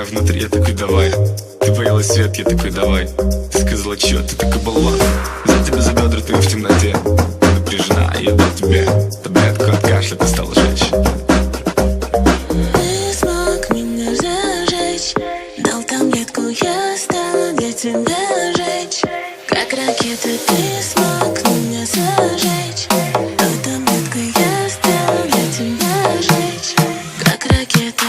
такая внутри, я такой давай. Ты боялась свет, я такой давай. Ты сказала чё, ты такой болван. Взял тебя за бедра, ты в темноте. Напряжена, я дал тебе таблетку от кашля, ты стала жечь. Ты смог меня зажечь, дал таблетку, я стала для тебя жечь. Как ракета, ты смог меня зажечь, дал таблетку, я стала для тебя жечь. Как ракета.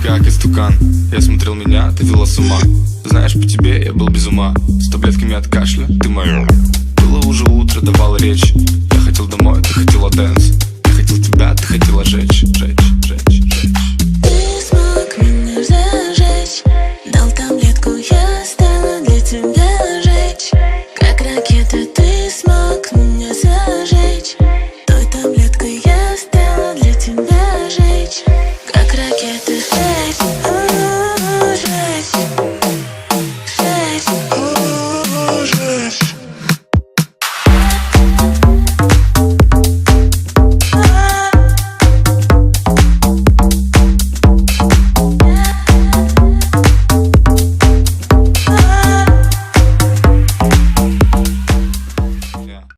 Как истукан, я смотрел меня, ты вела с ума. Знаешь, по тебе я был без ума. С таблетками от кашля, ты моя. Было уже утро, давала речь.